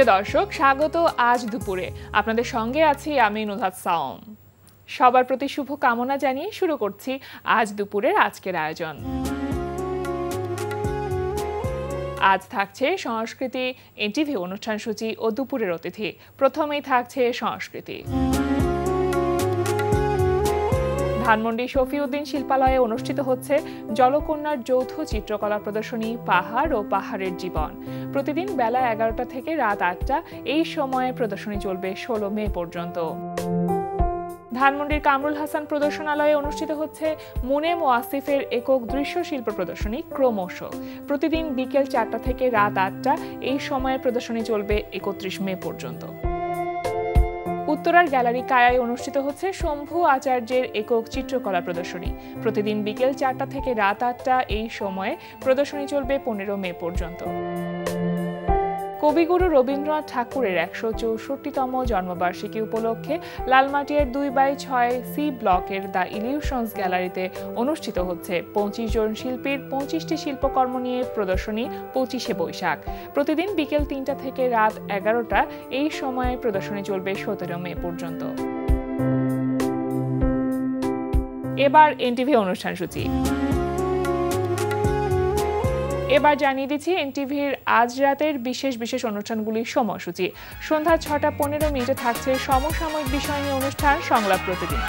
প্রিয় দর্শক, স্বাগত আজ দুপুরে। আপনাদের সঙ্গে আছি আমি নুহাত সাওম। সবার প্রতি শুভ কামনা জানিয়ে শুরু করছি আজ দুপুরের আজকের আয়োজন। আজ থাকছে সংস্কৃতি, এনটিভি অনুষ্ঠান সূচি ও দুপুরের অতিথি। প্রথমেই থাকছে সংস্কৃতি। ধানমন্ডি শফিউদ্দিন শিল্পালয়ে অনুষ্ঠিত হচ্ছে জলকন্যার যৌথ চিত্রকলা প্রদর্শনী পাহাড় ও পাহাড়ের জীবন। প্রতিদিন বেলা 11টা থেকে রাত 8টা এই সময়ে প্রদর্শনী চলবে 16 মে পর্যন্ত। ধানমন্ডির কামরুল হাসান প্রদর্শনালয়ে অনুষ্ঠিত হচ্ছে মুনেম ও আসিফের একক দৃশ্য শিল্প প্রদর্শনী ক্রমশ। প্রতিদিন বিকেল 4টা থেকে রাত 8টা এই সময়ে প্রদর্শনী চলবে 31 মে পর্যন্ত। উত্তরার গ্যালারি কায়ায় অনুষ্ঠিত হচ্ছে শম্ভু আচার্যের একক চিত্রকলা প্রদর্শনী। প্রতিদিন বিকেল 4টা থেকে রাত 8টা এই সময়ে প্রদর্শনী চলবে 15 মে পর্যন্ত। কবিগুরু রবীন্দ্রনাথ ঠাকুরের 164তম জন্মবার্ষিকী উপলক্ষে লালমাটিয়ার 2/6 সি ব্লকের দ্য ইলিউশনস গ্যালারিতে অনুষ্ঠিত হচ্ছে 25 জন শিল্পীর 25টি শিল্পকর্ম নিয়ে প্রদর্শনী 25শে বৈশাখ। প্রতিদিন বিকেল 3টা থেকে রাত 11টা এই সময়ে প্রদর্শনী চলবে 17 মে পর্যন্ত। এবার এনটিভি অনুষ্ঠান সূচি। এবার জানিয়ে দিচ্ছি এনটিভির আজ রাতের বিশেষ বিশেষ অনুষ্ঠানগুলির সময়সূচি। সন্ধ্যা 6টা 15 মিনিটে থাকছে সমসাময়িক বিষয় নিয়ে অনুষ্ঠান সংলাপ প্রতিদিন।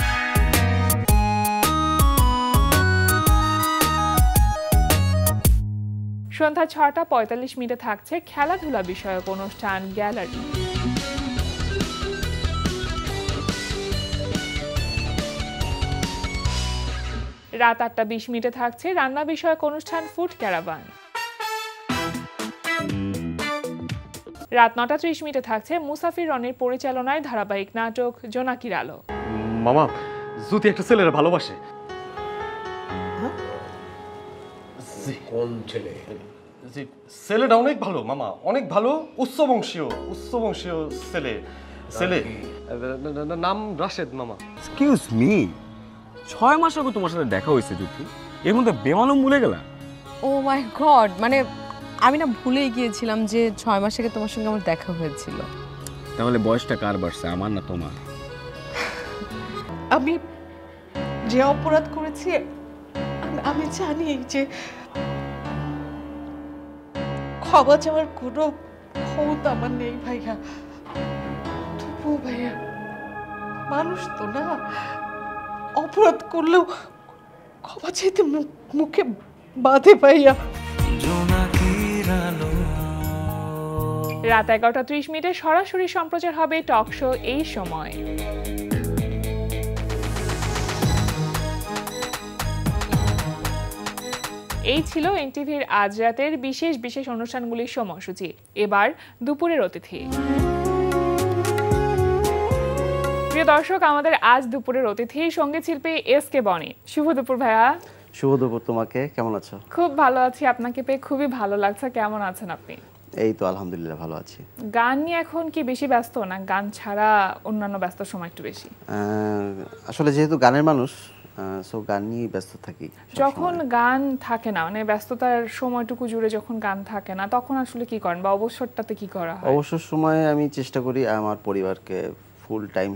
সন্ধ্যা 6টা 45 মিনিটে থাকছে খেলাধুলা বিষয়ক অনুষ্ঠান গ্যালারি। রাত 8টা 20 মিনিটে থাকছে রান্না বিষয়ক অনুষ্ঠান ফুড ক্যারাভান। রাত 9টা 30 মিনিটে থাকছে মুসাফির রনির পরিচালনায় ধারাবাহিক নাটক জোনাকির আলো। মামা, যদি একটা ছেলের ভালোবাসে। কোন ছেলে? জি, ছেলেটা অনেক ভালো মামা, অনেক ভালো, উচ্চবংশীয় ছেলে। নাম রাশেদ মামা। এক্সকিউজ মি, 6 মাস আগে তোমার সাথে দেখা হয়েছে জ্যোতি, এর মধ্যে বেমালুম ভুলে গেলা? ও মাই গড, মানে আমি না ভুলেই গিয়েছিলাম যে 6 মাস আগে তোমার সঙ্গে আমার দেখা হয়েছিল। তাহলে বয়সটা কার বাড়ছে, আমার না তোমার? আমি যে অপরাধ করেছি আমি জানি যে ক্ষমা চাওয়ার কোনো ক্ষমতা আমার নেই ভাইয়া। তবুও ভাইয়া, মানুষ তো না, অপরাধ করলেও ক্ষমা চাইতে মুখে বাঁধে ভাইয়া। রাত 11টা 30 মিনিটে সরাসরি সম্প্রচার হবে টক শো এই সময়। এই ছিল এনটিভির আজ রাতের বিশেষ বিশেষ অনুষ্ঠানগুলির সময়সূচি। এবার দুপুরের অতিথি। প্রিয় দর্শক, আমাদের আজ দুপুরের অতিথি সঙ্গীত শিল্পী এসকে বনি। শুভ দুপুর ভাইয়া। শুভ দুপুর তোমাকে, কেমন আছো? খুব ভালো আছি, আপনাকে পেয়ে খুবই ভালো লাগছে। কেমন আছেন আপনি? এই তো আলহামদুলিল্লাহ ভালো আছি। গান নিয়ে এখন কি বেশি ব্যস্ত, না গান ছাড়া অন্যান্য ব্যস্ত সময় একটু বেশি? আসলে যেহেতু গানের মানুষ, সো গান নিয়ে ব্যস্ত থাকি। যখন গান থাকে না, মানে ব্যস্ততার সময়টুকু জুড়ে যখন গান থাকে না, তখন আসলে কি করেন বা অবসরটাতে কি করা হয়? অবসর সময়ে আমি চেষ্টা করি আমার পরিবারকে ফুল টাইম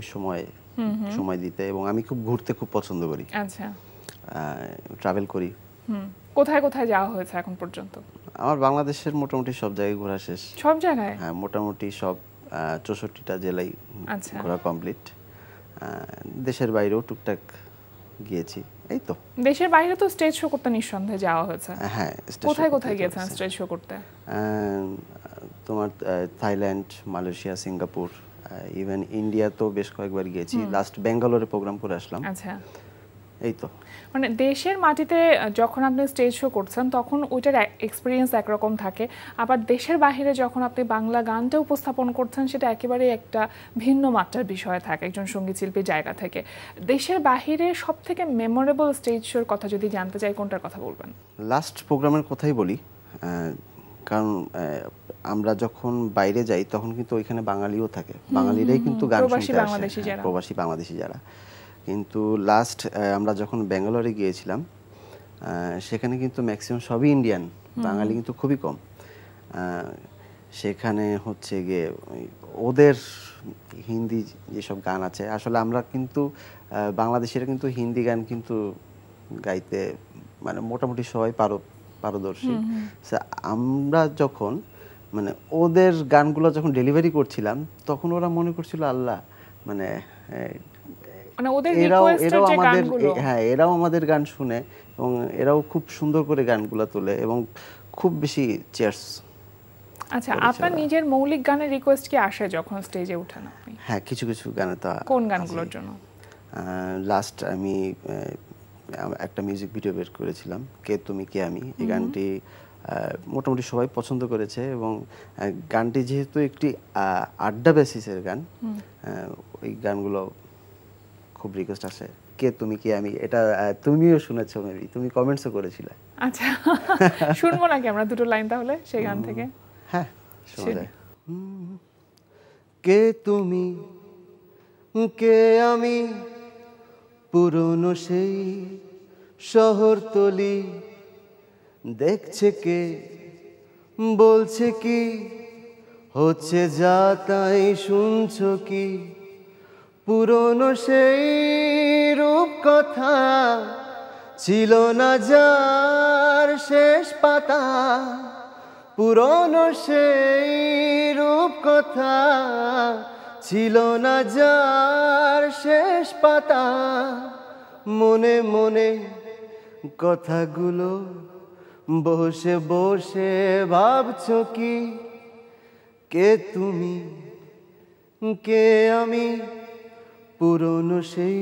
সময় দিতে, এবং আমি খুব ঘুরতে খুব পছন্দ করি। আচ্ছা, ট্রাভেল করি। কোথায় কোথায় যাওয়া হয়েছে এখন পর্যন্ত? আমার বাংলাদেশের মোটামুটি সব জায়গায় ঘোরা শেষ। সব জায়গায়? হ্যাঁ, মোটামুটি সব 64টা জেলায় ঘোরা কমপ্লিট। দেশের বাইরেও টুকটাক গিয়েছি। এই তো। দেশের বাইরে তো স্টেজ শো করতে নিঃসন্দেহে যাওয়া হয়েছে। হ্যাঁ, কোথায় কোথায় গিয়েছেন স্টেজ শো করতে? তোমার Thailand, Malaysia, Singapore, even India তো বেশ কয়েকবার গিয়েছি। লাস্ট বেঙ্গালোরে প্রোগ্রাম করে আসলাম। আচ্ছা, এই তো। মানে দেশের মাটিতে যখন আপনি স্টেজ শো করছেন তখন ওইটার এক্সপিরিয়েন্স একরকম থাকে, আবার দেশের বাইরে যখন আপনি বাংলা গানটা উপস্থাপন করছেন সেটা একেবারে একটা ভিন্ন মাত্রার বিষয় থাকে একজন সঙ্গীত শিল্পীর জায়গা থেকে। দেশের বাইরে সব থেকে মেমোরেবল স্টেজ শোর কথা যদি জানতে চাই, কোনটার কথা বলবেন? লাস্ট প্রোগ্রামের কথাই বলি, কারণ আমরা যখন বাইরে যাই তখন কিন্তু ওইখানে বাঙালিও থাকে, বাঙালিরাই কিন্তু গান শুনতে আসে, প্রবাসী বাংলাদেশি যারা। কিন্তু লাস্ট আমরা যখন ব্যাঙ্গালোরে গিয়েছিলাম, সেখানে কিন্তু ম্যাক্সিমাম সবই ইন্ডিয়ান, বাঙালি কিন্তু খুবই কম। সেখানে হচ্ছে গিয়ে ওদের হিন্দি যেসব গান আছে, আসলে আমরা কিন্তু বাংলাদেশিরা কিন্তু হিন্দি গান কিন্তু গাইতে মানে মোটামুটি সবাই পারদর্শী। আমরা যখন মানে ওদের গানগুলো যখন ডেলিভারি করছিলাম তখন ওরা মনে করছিল আল্লাহ মানে এরাও আমাদের গান শুনে এবং এরাও খুব সুন্দর করে গানগুলো তোলে এবং খুব বেশি চেয়ার্স। আচ্ছা, আপনার নিজের মৌলিক গানের রিকোয়েস্ট কি আসে যখন স্টেজে ওঠেন আপনি? হ্যাঁ, কিছু কিছু গানে তো। কোন গানগুলোর জন্য? লাস্ট আমি একটা মিউজিক ভিডিও বের করেছিলাম, কে তুমি কে আমি। এই গানটি মোটামুটি সবাই পছন্দ করেছে এবং গানটি যেহেতু একটি আড্ডা বেসিসের গান, ওই গানগুলো খুব রিকোয়েস্ট আসে। কে তুমি কে আমি, এটা তুমিও শুনেছো, মেবি তুমি কমেন্টসও করেছিলে। আচ্ছা, শুনবো নাকি আমরা দুটো লাইন তাহলে সেই গান থেকে? হ্যাঁ, শোনা যায়। কে তুমি কে আমি, পুরনো সেই শহরতলি, দেখছে কে বলছে কি হচ্ছে যা তাই শুনছো কি, পুরনো সেই রূপ কথা ছিল না যার শেষ পাতা, পুরনো সেই রূপ কথা ছিল না যার শেষ পাতা, মনে মনে কথাগুলো বসে বসে ভাবছো কি, কে তুমি কে আমি, পুরনো সেই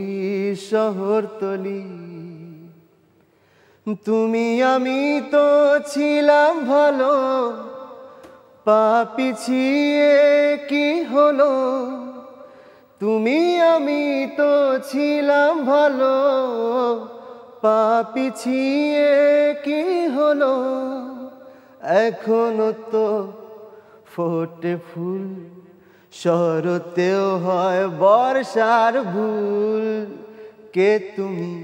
শহরতলি, তুমি আমি তো ছিলাম ভালো, পা পিছিয়ে কি হলো, তুমি আমি তো ছিলাম ভালো, পা পিছিয়ে কি হলো, এখনো তো ফোটে ফুল, শরতেও হয় বর্ষার ভুল, কে তুমি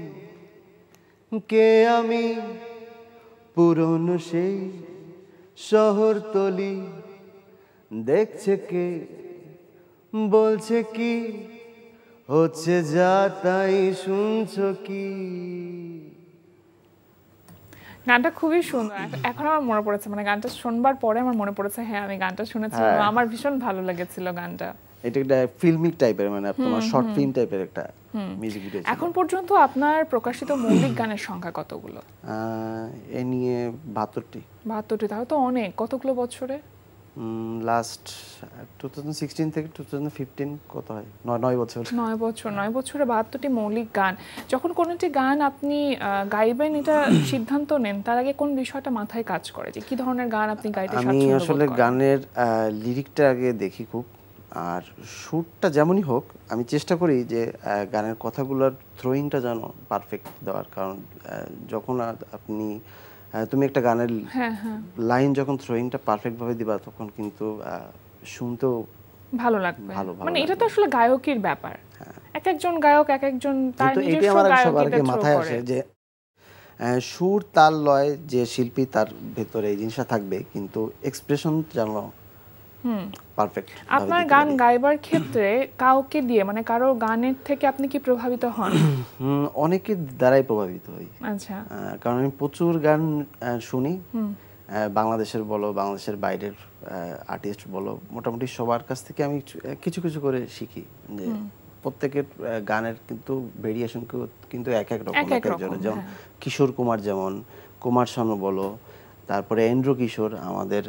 কে আমি, পুরনো সেই শহরতলি, দেখছে কে বলছে কি হচ্ছে যা তাই শুনছো কি। গানটা খুবই সুন্দর, এখন আমার মনে পড়েছে, মানে গানটা শুনবার পরে আমার মনে পড়েছে হ্যাঁ আমি গানটা শুনেছিলাম, আমার ভীষণ ভালো লেগেছিল গানটা। এটা একটা ফিল্মিক টাইপের, মানে তোমার শর্ট ফিল্ম টাইপের একটা মিউজিক ভিডিও। এখন পর্যন্ত আপনার প্রকাশিত মৌলিক গানের সংখ্যা কতগুলো? এ নিয়ে 72টি। 72টি, তাহলে তো অনেক। কতগুলো বছরে? লাস্ট 2016 থেকে 2015 কত হয়, 9 বছর। 9 বছরে 72টি মৌলিক গান। যখন কোনো একটি গান আপনি গাইবেন এটা সিদ্ধান্ত নেন, তার আগে কোন বিষয়টা মাথায় কাজ করে যে কি ধরনের গান আপনি গাইতে স্বাচ্ছন্দ্য বোধ করেন? আমি আসলে গানের লিরিকটা আগে দেখি খুব, আর সুরটা যেমনই হোক আমি চেষ্টা করি যে গানের কথাগুলোর থ্রোয়িংটা যেন পারফেক্ট দেওয়ার, কারণ যখন আপনি তুমি একটা গানের লাইন যখন থ্রোয়িংটা পারফেক্ট ভাবে দিবা তখন কিন্তু শুনতেও ভালো লাগবে। মানে এটা তো আসলে গায়কের ব্যাপার, এক একজন গায়ক এক একজন তার নিজস্ব গায়কের মাথায় আসে যে সুর তাল লয় যে শিল্পী তার ভেতরে এই জিনিসটা থাকবে, কিন্তু এক্সপ্রেশন যেন পারফেক্ট। আপনার গান গাইবার ক্ষেত্রে কাউকে দিয়ে মানে কারো গানের থেকে আপনি কি প্রভাবিত হন? অনেকের দ্বারাই প্রভাবিত হই। আচ্ছা, কারণ আমি প্রচুর গান শুনি, বাংলাদেশের বলো বাংলাদেশের বাইরের আর্টিস্ট বলো, মোটামুটি সবার কাছ থেকে আমি কিছু কিছু করে শিখি যে প্রত্যেকের গানের কিন্তু ভেরিয়েশন কিন্তু এক এক রকম। যেমন কিশোর কুমার, যেমন কুমার শানু বলো, তারপরে এন্ড্র কিশোর, আমাদের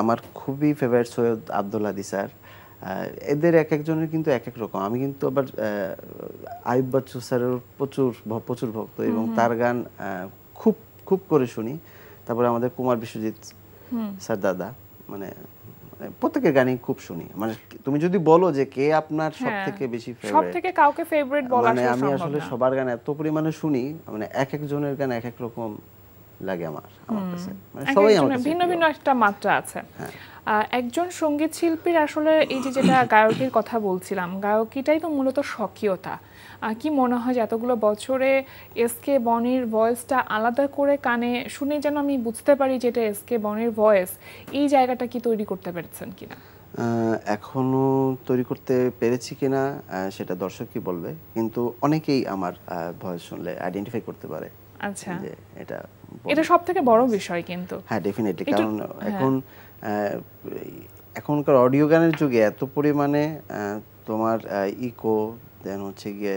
আমার খুবই ফেভারিট সৈয়দ আব্দুল হাদী স্যার, এদের এক একজনের কিন্তু এক এক রকম। আমি কিন্তু আবার আইয়ুব বাচ্চু স্যারের প্রচুর ভক্ত এবং তার গান খুব খুব করে শুনি। তারপরে আমাদের কুমার বিশ্বজিৎ স্যার দাদা, মানে প্রত্যেকের গানই খুব শুনি। মানে তুমি যদি বলো যে কে আপনার সবথেকে বেশি ফেভারিট, সবথেকে কাউকে ফেভারিট বলা মানে আমি আসলে সবার গান এত পরিমাণে শুনি, মানে এক একজনের গান এক এক রকম লাগে আমার কাছে, মানে সবাই আমার কাছে ভিন্ন ভিন্ন একটা মাত্রা আছে। হ্যাঁ। একজন সঙ্গীত শিল্পীর আসলে এই যে যেটা গায়কের কথা বলছিলাম, গায়কিটাই তো মূলত স্বকীয়তা। কি মনে হয় যে এতগুলো বছরে এসকে বনির ভয়েসটা আলাদা করে কানে শুনে যেন আমি বুঝতে পারি যেটা এসকে বনির ভয়েস, এই জায়গাটা কি তৈরি করতে পেরেছেন কিনা? এখনো তৈরি করতে পেরেছি কিনা সেটা দর্শকই বলবে, কিন্তু অনেকেই আমার ভয়েস শুনলে আইডেন্টিফাই করতে পারে। আচ্ছা, যে এটা সবথেকে বড় বিষয় কিন্তু। হ্যাঁ, ডেফিনেটলি, কারণ এখনকার অডিও গানের যুগে এত পরিমাণে তোমার ইকো দেন হচ্ছে গিয়ে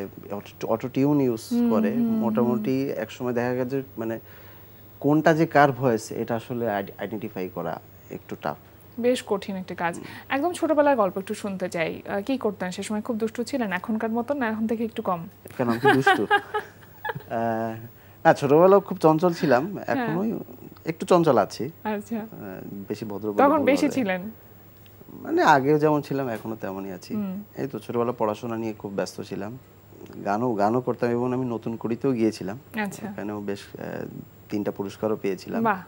অটো টিউন ইউজ করে, মোটামুটি একসময় দেখা গেছে মানে কোনটা যে কার ভয়েস এটা আসলে আইডেন্টিফাই করা একটু টাফ, বেশ কঠিন একটা কাজ। একদম ছোটবেলার গল্প একটু শুনতে চাই। কি করতেন সে সময়? খুব দুষ্টু ছিলেন এখনকার মতন না এখন থেকে একটু কম? কেন আমি দুষ্টু? না, ছোটবেলায় খুব চঞ্চল ছিলাম, এখনো একটু চঞ্চল আছি। আচ্ছা, বেশি ভদ্র তখন বেশি ছিলেন? মানে আগেও যেমন ছিলাম এখনো তেমনই আছি। এই তো ছোটবেলা পড়াশোনা নিয়ে খুব ব্যস্ত ছিলাম, গানও করতাম এবং আমি নতুন করিতেও গিয়েছিলাম। আচ্ছা, এখানেও বেশ 3টা পুরস্কারও পেয়েছিলাম। বাহ।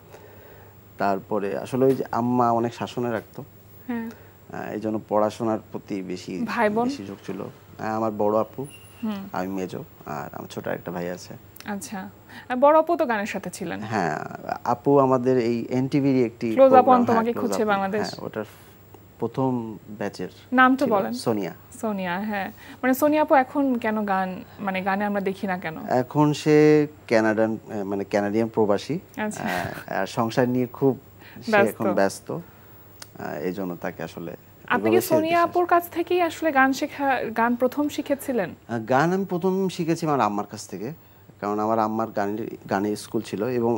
তারপরে আসলে ওই যে আম্মা অনেক শাসনে রাখতো, হ্যাঁ, এই জন্য পড়াশোনার প্রতি বেশি ঝোঁক ছিল। আমার বড় আপু, আমি মেজো, আর আমার ছোট একটা ভাই আছে। আচ্ছা, বড় আপু তো গানের সাথে ছিলেন? হ্যাঁ, আপু আমাদের এই এনটিভির একটি ক্লোজ আপ অন তোমাকে খুঁজছে বাংলাদেশ, ওটার প্রথম ব্যাচের নাম তো বলেন। সোনিয়া। সোনিয়া, হ্যাঁ। মানে সোনিয়া আপু এখন কেন গান, মানে গানে আমরা দেখি না কেন? এখন সে কানাডিয়ান প্রবাসী, আর সংসার নিয়ে খুব এখন ব্যস্ত, এই জন্য তাকে আসলে। আপনি কি সোনিয়া আপুর কাছ থেকেই আসলে গান প্রথম শিখেছিলেন? গান আমি প্রথম শিখেছি আমার আম্মার কাছ থেকে, কারণ আমার আম্মার গানের স্কুল ছিল, এবং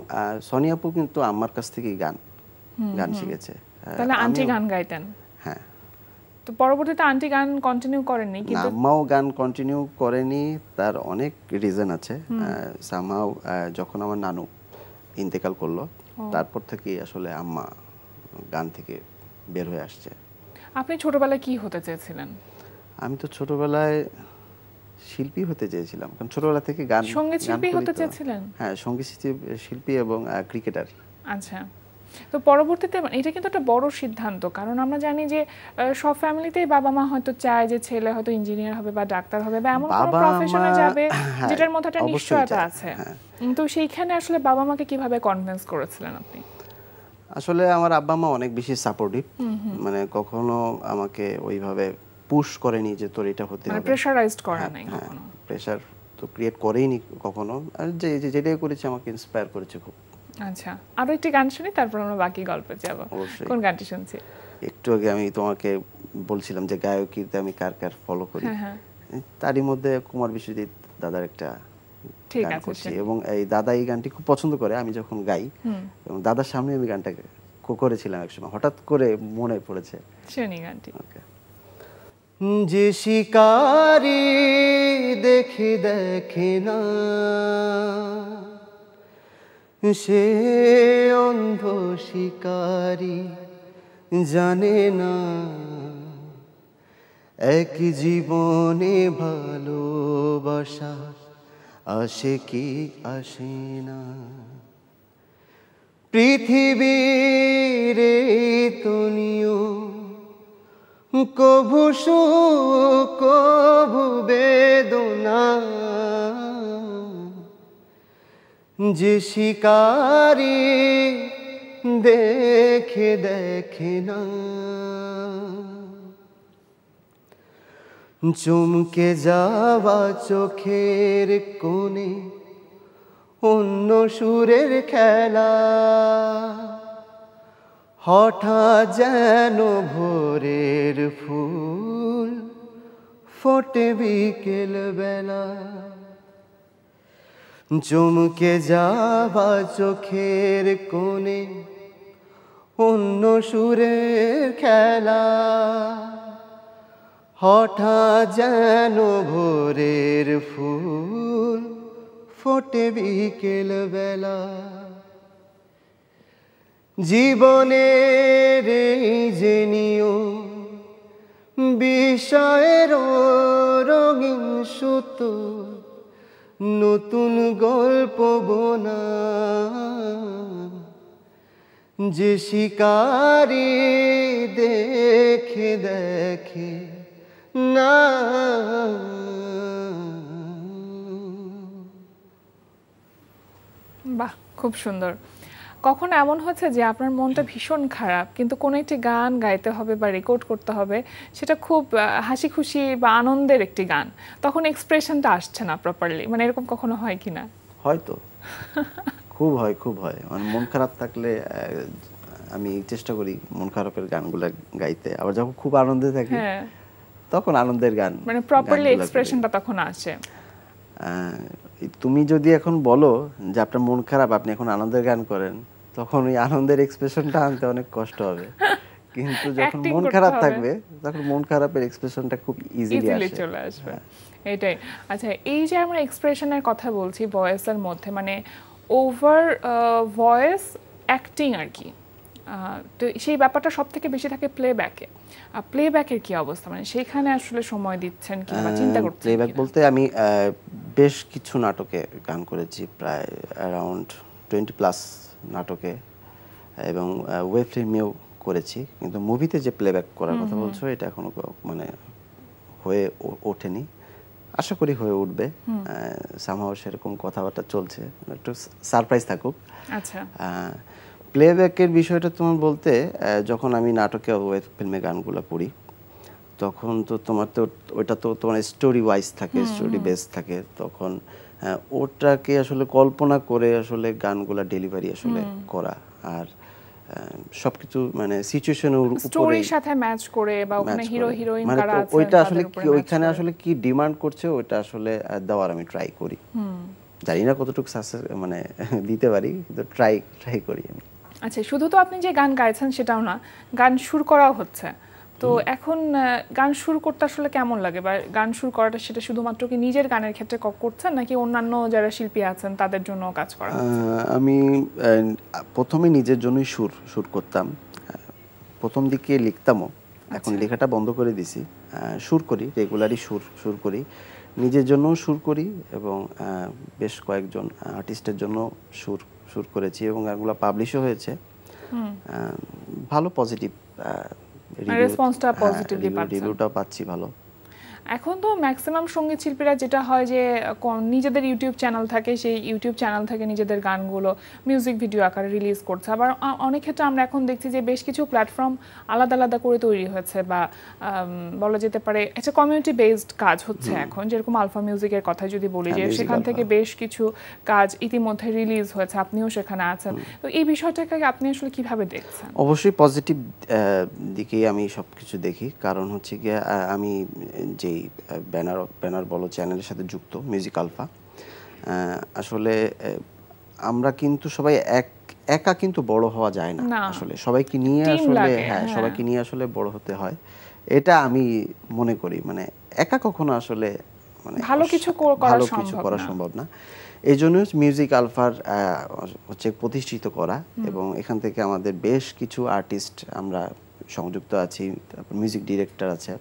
সোনিয়া আপু কিন্তু আম্মার কাছ থেকেই গান শিখেছে। তাহলে আন্টি গান গাইতেন? হ্যাঁ। তো পরবর্তীতে আন্টি গান কন্টিনিউ করেননি? কিন্তু আম্মাও গান কন্টিনিউ করেনি, তার অনেক রিজন আছে। সামহাউ যখন আমার নানু ইন্তেকাল করলো, তারপর থেকেই আসলে আম্মা গান থেকে বের হয়ে আসছে। আপনি ছোটবেলায় কি হতে চেয়েছিলেন? আমি তো ছোটবেলায় শিল্পী হতে চেয়েছিলাম, কারণ ছোটবেলা থেকে সঙ্গীত শিল্পী হতে চেয়েছিলেন? হ্যাঁ, সঙ্গীত শিল্পী এবং ক্রিকেটার। আচ্ছা, তো পরবর্তীতে এটা কিন্তু একটা বড় সিদ্ধান্ত, কারণ আমরা জানি যে সব ফ্যামিলিতেই বাবা মা হয়তো চায় যে ছেলে হয়তো ইঞ্জিনিয়ার হবে বা ডাক্তার হবে বা এমন কোনো প্রফেশনে যাবে যেটার মধ্যে একটা নিশ্চয়তা আছে। তো সেইখানে আসলে বাবা মাকে কিভাবে কনভিন্স করেছিলেন আপনি? আসলে আমার আব্বা মা অনেক বেশি সাপোর্টিভ, মানে কখনো আমাকে ওইভাবে পুশ করেনি যে তোর এটা হতে হবে, মানে প্রেশারাইজড করা নাই কখনো? প্রেশার তো ক্রিয়েট করেইনি কখনো, আর যেটাই করেছে আমাকে ইন্সপায়ার করেছে খুব। আচ্ছা, আরো একটি গান শুনি, তারপর আমরা বাকি গল্পে যাব। কোন গানটি শুনছি? একটু আগে আমি তোমাকে বলছিলাম যে গায়কিতে আমি কার কার ফলো করি, তারই মধ্যে কুমার বিশ্বজিৎ দাদার একটা গান করছি, এবং এই দাদা এই গানটি খুব পছন্দ করে। আমি যখন গাই এবং দাদার সামনে আমি গানটা করেছিলাম একসময়, হঠাৎ করে মনে পড়েছে। শুনি গানটি। যে শিকারি দেখে না সে অন্ধ শিকারি জানে না, এক জীবনে ভালোবাসা আসে কি আসে না। পৃথিবীর তনিও কভু সুখ কভু বেদনা, যে শিকারি দেখে না চমকে যাওয়া চোখের কোণে অন্য সুরের খেলা, হঠাৎ যেন ভোরের ফুল ফোটে বিকেল বেলা, চমকে যাওয়া চোখের কোণে অন্য সুরের খেলা, হঠাৎ যেন ভোরের ফুল ফোটে বিকেল বেলা। জীবনের যে নিয়ম বিষয়ের রঙিন সুতো নতুন গল্প বোনা, যে শিকারি দেখে দেখে না। বাহ, খুব সুন্দর। কখনো এমন হচ্ছে যে আপনার মনটা ভীষণ খারাপ, কিন্তু কোনো একটি গান গাইতে হবে বা রেকর্ড করতে হবে, সেটা খুব হাসি খুশি বা আনন্দের একটি গান, তখন এক্সপ্রেশনটা আসছে না প্রপারলি, মানে এরকম কখনো হয় কিনা? হয়তো খুব হয়, খুব হয়। মানে মন খারাপ থাকলে আমি চেষ্টা করি মন খারাপের গানগুলো গাইতে, আবার যখন খুব আনন্দে থাকি তখন আনন্দের গান, মানে প্রপারলি এক্সপ্রেশনটা তখন আসে। তুমি যদি এখন বলো যে আপনার মন খারাপ, আপনি এখন আনন্দের গান করেন, তখন ওই আনন্দের এক্সপ্রেশনটা আনতে অনেক কষ্ট হবে। কিন্তু যখন মন খারাপ থাকবে তখন মন খারাপের এক্সপ্রেশনটা খুব ইজিলি চলে আসবে। এটাই। আচ্ছা, এই যে আমরা এক্সপ্রেশনের কথা বলছি ভয়েসের মধ্যে, মানে ওভার ভয়েস অ্যাক্টিং আর কি, তো সেই ব্যাপারটা সব থেকে বেশি থাকে প্লেব্যাকে। প্লেব্যাকের কি অবস্থা, মানে সেখানে আসলে সময় দিচ্ছেন কি বা চিন্তা করছেন? প্লেব্যাক বলতে আমি বেশ কিছু নাটকে গান করেছি, প্রায় অ্যারাউন্ড 20+ নাটকে, এবং ওয়েব ফিল্মেও করেছি। কিন্তু মুভিতে যে প্লেব্যাক করার কথা বলছো, এটা এখনো মানে হয়ে ওঠেনি। আশা করি হয়ে উঠবে। সামহাও সেরকম কথাবার্তা চলছে, একটু সারপ্রাইজ থাকুক। আচ্ছা, প্লেব্যাকের বিষয়টা তোমার বলতে, যখন আমি নাটকে ওয়েব ফিল্মে গানগুলো করি, তখন তো তোমার তো ওইটা তো তোমার স্টোরি ওয়াইজ থাকে, স্টোরি বেস থাকে, তখন ওটাকে আসলে কল্পনা করে আসলে গানগুলা ডেলিভারি আসলে করা, আর সবকিছু মানে সিচুয়েশনের উপরে স্টোরির সাথে ম্যাচ করে, বা ওখানে হিরো হিরোইন কারা আছে ওইটা আসলে কি ওইখানে আসলে কি ডিমান্ড করছে ওইটা আসলে দেওয়ার আমি ট্রাই করি। জানি না কতটুকু সাকসেস মানে দিতে পারি, কিন্তু ট্রাই করি আমি। আচ্ছা, শুধু তো আপনি যে গান গাইছেন সেটাও না, গান সুর করাও হচ্ছে। তো এখন গান সুর করতে আসলে কেমন লাগে, বা গান সুর করাটা সেটা শুধুমাত্র কি নিজের গানের ক্ষেত্রে করছেন, নাকি অন্যান্য যারা শিল্পী আছেন তাদের জন্য কাজ করা? আমি প্রথমে নিজের জন্যই সুর করতাম, প্রথম দিকে লিখতামও, এখন লেখাটা বন্ধ করে দিছি। সুর করি, রেগুলারই সুর করি, নিজের জন্যও সুর করি, এবং বেশ কয়েকজন আর্টিস্টের জন্য সুর করেছি, এবং গানগুলো পাবলিশও হয়েছে। ভালো পজিটিভ রেসপন্সটা পজিটিভলি পাচ্ছেন, রিভিউটা পাচ্ছি ভালো। এখন তো ম্যাক্সিমাম সঙ্গীত শিল্পীরা যেটা হয় যে নিজেদের ইউটিউব চ্যানেল থাকে, সেই ইউটিউব চ্যানেল থেকে নিজেদের গানগুলো মিউজিক ভিডিও আকারে রিলিজ করছে। আবার অনেক ক্ষেত্রে আমরা এখন দেখছি যে বেশ কিছু প্ল্যাটফর্ম আলাদা আলাদা করে তৈরি হয়েছে, বা বলা যেতে পারে একটা কমিউনিটি বেসড কাজ হচ্ছে এখন। যেরকম আলফা মিউজিকের কথা যদি বলি, যে সেখান থেকে বেশ কিছু কাজ ইতিমধ্যে রিলিজ হয়েছে, আপনিও সেখানে আছেন। তো এই বিষয়টাকে আপনি আসলে কিভাবে দেখছেন? অবশ্যই পজিটিভ দিকেই আমি সবকিছু দেখি, কারণ হচ্ছে গিয়ে আমি যে ব্যানার বলো চ্যানেলের সাথে যুক্ত মিউজিক আলফা, আসলে আমরা কিন্তু সবাই একা কিন্তু বড় হওয়া যায় না, আসলে সবাইকে নিয়ে আসলে সবাইকে নিয়ে আসলে বড় হতে হয়, এটা আমি মনে করি। মানে একা কখনো আসলে মানে ভালো কিছু করা সম্ভব না। এই জন্য মিউজিক আলফার হচ্ছে প্রতিষ্ঠিত করা, এবং এখান থেকে আমাদের বেশ কিছু আর্টিস্ট আমরা সংযুক্ত আছি, তারপর মিউজিক ডিরেক্টর আছে,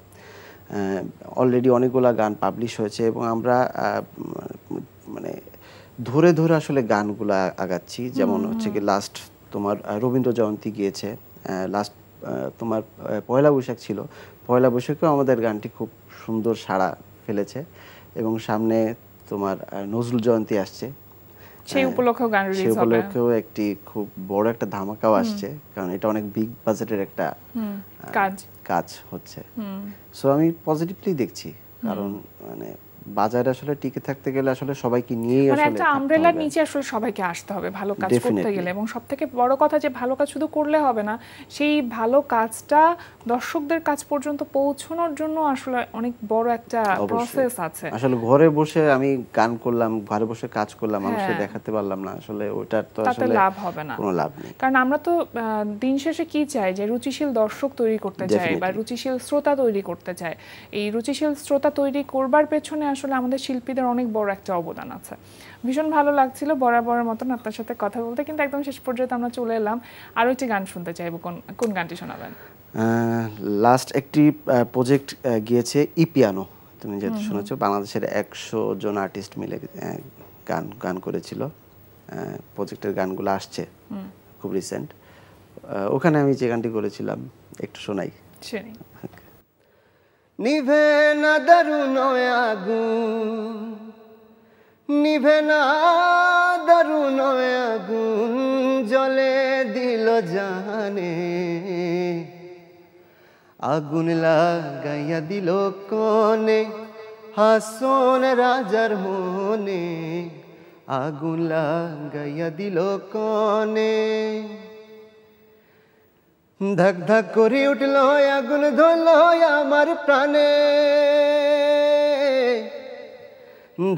অলরেডি অনেকগুলা গান পাবলিশ হয়েছে, এবং আমরা মানে ধরে ধরে আসলে গানগুলা আগাচ্ছি। যেমন হচ্ছে কি লাস্ট তোমার রবীন্দ্র জয়ন্তী গিয়েছে, লাস্ট তোমার পয়লা বৈশাখ ছিল, পয়লা বৈশাখেও আমাদের গানটি খুব সুন্দর সাড়া ফেলেছে, এবং সামনে তোমার নজরুল জয়ন্তী আসছে, সেই উপলক্ষেও গান রিলিজ হবে, সেই উপলক্ষেও একটি খুব বড় একটা ধামাকাও আসছে, কারণ এটা অনেক বিগ বাজেটের একটা কাজ হচ্ছে। সো আমি পজিটিভলি দেখছি, কারণ মানে বাজারে আসলে টিকে থাকতে গেলে আসলে সবাইকে নিয়েই আসলে একটা আমব্রেলার নিচে আসলে সবাইকে আসতে হবে ভালো কাজ করতে গেলে। এবং সবথেকে বড় কথা যে ভালো কাজ শুধু করলে হবে না, সেই ভালো কাজটা দর্শকদের কাছ পর্যন্ত পৌঁছানোর জন্য আসলে অনেক বড় একটা প্রসেস আছে। আসলে ঘরে বসে আমি গান করলাম, ঘরে বসে কাজ করলাম, মানুষকে দেখাতে পারলাম না, আসলে ওটার তো আসলে লাভ হবে না, কোনো লাভ নেই। কারণ আমরা তো দিন শেষে কি চাই, যে রুচিশীল দর্শক তৈরি করতে চাই, বা রুচিশীল শ্রোতা তৈরি করতে চাই। এই রুচিশীল শ্রোতা তৈরি করবার পেছনে আসলে আমাদের শিল্পীদের অনেক বড় একটা অবদান আছে। ভীষণ ভালো লাগছিল বরাবরের মতন আপনার সাথে কথা বলতে, কিন্তু একদম শেষ পর্যন্ত আমরা চলে এলাম। আরো একটি গান শুনতে চাইবো, কোন গানটি শোনাবেন? লাস্ট একটি প্রজেক্ট গিয়েছে ই পিয়ানো, তুমি যেহেতু শুনেছো, বাংলাদেশের 100 জন আর্টিস্ট মিলে গান করেছিল। প্রজেক্টের গানগুলো আসছে খুব রিসেন্ট। ওখানে আমি যে গানটি করেছিলাম একটু শোনাই। নিভে না দারুণ আগুন, নিভে না দারুণ আগুন, জ্বলে দিল জানে, আগুন লাগাইয়া দিল কোনে হাসন রাজার মনে, আগুন লাগাইয়া দিল কোনে। ধক ধক করে উঠল আগুন ধরল আমার প্রাণে,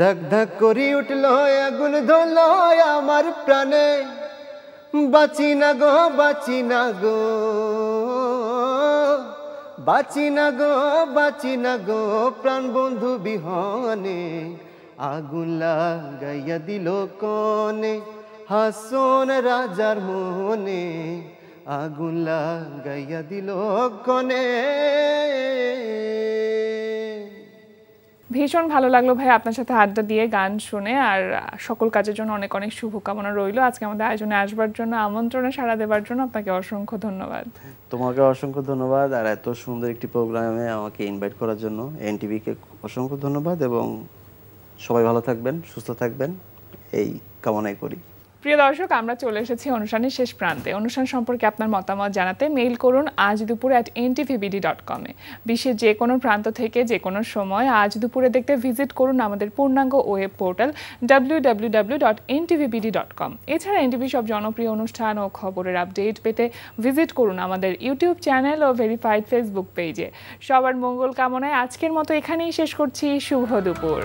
ধক ধক করে উঠল আগুন ধরল আমার প্রাণে, বাঁচি না গো বাঁচি না গো, বাঁচি না গো বাঁচি না গো প্রাণ বন্ধু বিহনে, আগুন লাগাইয়া দিল কোনে হাসন রাজার মনে, আগুন লাগাইয়া দিল কোনে। ভীষণ ভালো লাগলো ভাই আপনার সাথে আড্ডা দিয়ে, গান শুনে। আর সকল কাজের জন্য অনেক অনেক শুভকামনা রইল। আজকে আমাদের আয়োজনে আসবার জন্য, আমন্ত্রণে সাড়া দেবার জন্য আপনাকে অসংখ্য ধন্যবাদ। তোমাকে অসংখ্য ধন্যবাদ, আর এত সুন্দর একটি প্রোগ্রামে আমাকে ইনভাইট করার জন্য এনটিভিকে অসংখ্য ধন্যবাদ। এবং সবাই ভালো থাকবেন, সুস্থ থাকবেন, এই কামনাই করি। প্রিয় দর্শক, আমরা চলে এসেছি অনুষ্ঠানের শেষ প্রান্তে। অনুষ্ঠান সম্পর্কে আপনার মতামত জানাতে মেইল করুন আজ দুপুরে @ntvbd.com এ। বিশ্বের যে কোনো প্রান্ত থেকে যে কোনো সময় আজ দুপুরে দেখতে ভিজিট করুন আমাদের পূর্ণাঙ্গ ওয়েব পোর্টাল www.ntvbd.com। এছাড়া এনটিভি সব জনপ্রিয় অনুষ্ঠান ও খবরের আপডেট পেতে ভিজিট করুন আমাদের ইউটিউব চ্যানেল ও ভেরিফাইড ফেসবুক পেজে। সবার মঙ্গল কামনায় আজকের মতো এখানেই শেষ করছি। শুভ দুপুর।